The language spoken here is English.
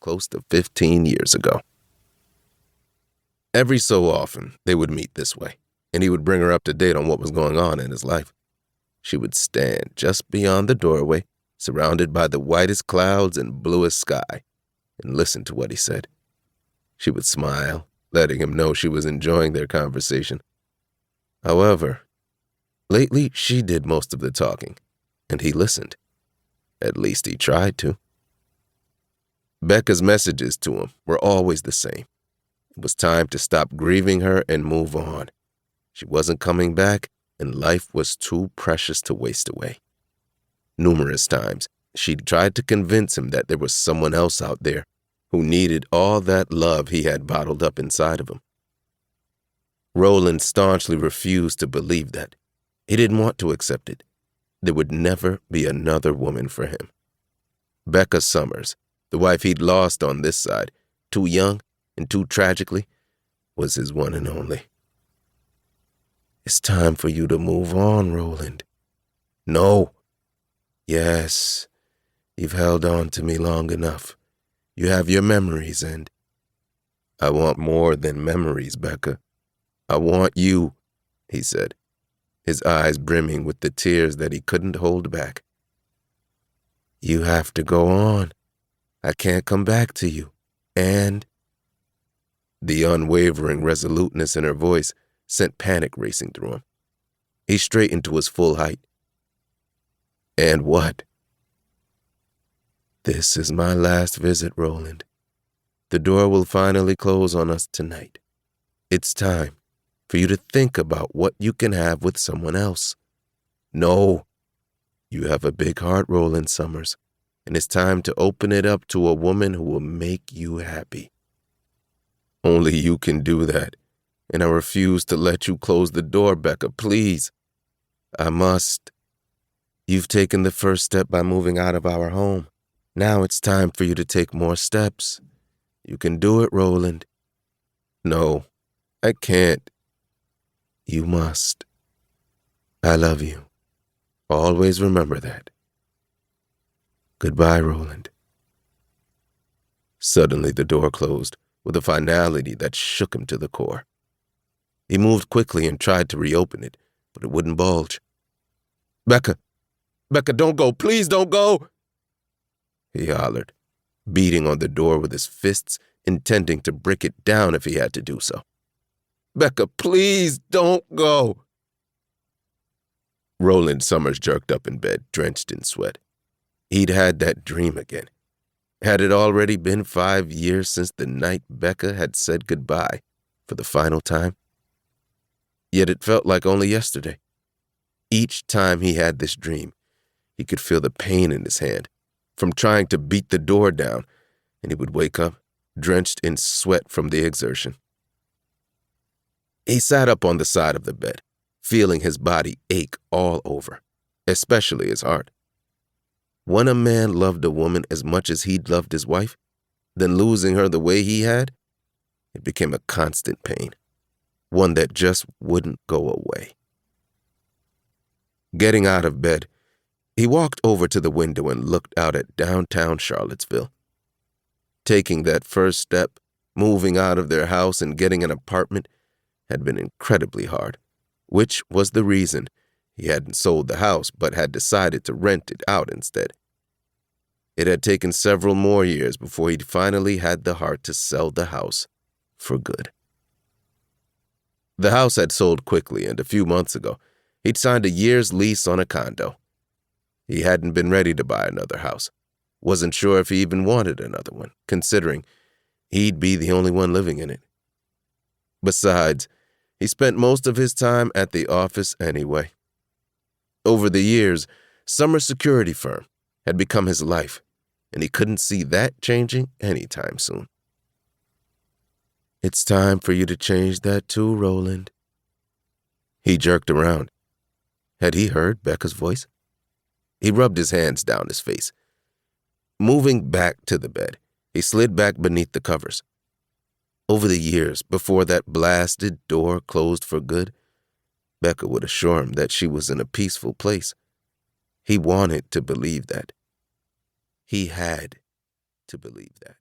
close to 15 years ago. Every so often, they would meet this way, and he would bring her up to date on what was going on in his life. She would stand just beyond the doorway, surrounded by the whitest clouds and bluest sky, and listen to what he said. She would smile, letting him know she was enjoying their conversation. However, lately she did most of the talking, and he listened. At least he tried to. Becca's messages to him were always the same. It was time to stop grieving her and move on. She wasn't coming back, and life was too precious to waste away. Numerous times, she tried to convince him that there was someone else out there who needed all that love he had bottled up inside of him. Roland staunchly refused to believe that. He didn't want to accept it. There would never be another woman for him. Becca Summers, the wife he'd lost on this side, too young and too tragically, was his one and only. It's time for you to move on, Roland. No. Yes, you've held on to me long enough. You have your memories, and I want more than memories, Becca. I want you, he said, his eyes brimming with the tears that he couldn't hold back. You have to go on. I can't come back to you. And the unwavering resoluteness in her voice sent panic racing through him. He straightened to his full height. And what? This is my last visit, Roland. The door will finally close on us tonight. It's time for you to think about what you can have with someone else. No. You have a big heart, Roland Summers, and it's time to open it up to a woman who will make you happy. Only you can do that, and I refuse to let you close the door, Becca, please. I must. You've taken the first step by moving out of our home. Now it's time for you to take more steps. You can do it, Roland. No, I can't. You must. I love you. Always remember that. Goodbye, Roland. Suddenly the door closed with a finality that shook him to the core. He moved quickly and tried to reopen it, but it wouldn't budge. Becca, don't go. Please don't go, he hollered, beating on the door with his fists, intending to break it down if he had to do so. Becca, please don't go. Roland Summers jerked up in bed, drenched in sweat. He'd had that dream again. Had it already been 5 years since the night Becca had said goodbye for the final time? Yet it felt like only yesterday. Each time he had this dream, he could feel the pain in his hand from trying to beat the door down, and he would wake up, drenched in sweat from the exertion. He sat up on the side of the bed, feeling his body ache all over, especially his heart. When a man loved a woman as much as he'd loved his wife, then losing her the way he had, it became a constant pain, one that just wouldn't go away. Getting out of bed, he walked over to the window and looked out at downtown Charlottesville. Taking that first step, moving out of their house and getting an apartment, had been incredibly hard, which was the reason he hadn't sold the house but had decided to rent it out instead. It had taken several more years before he'd finally had the heart to sell the house for good. The house had sold quickly, and a few months ago, he'd signed a year's lease on a condo. He hadn't been ready to buy another house, wasn't sure if he even wanted another one, considering he'd be the only one living in it. Besides, he spent most of his time at the office anyway. Over the years, Summers' security firm had become his life, and he couldn't see that changing anytime soon. It's time for you to change that too, Roland. He jerked around. Had he heard Becca's voice? He rubbed his hands down his face. Moving back to the bed, he slid back beneath the covers. Over the years, before that blasted door closed for good, Becca would assure him that she was in a peaceful place. He wanted to believe that. He had to believe that.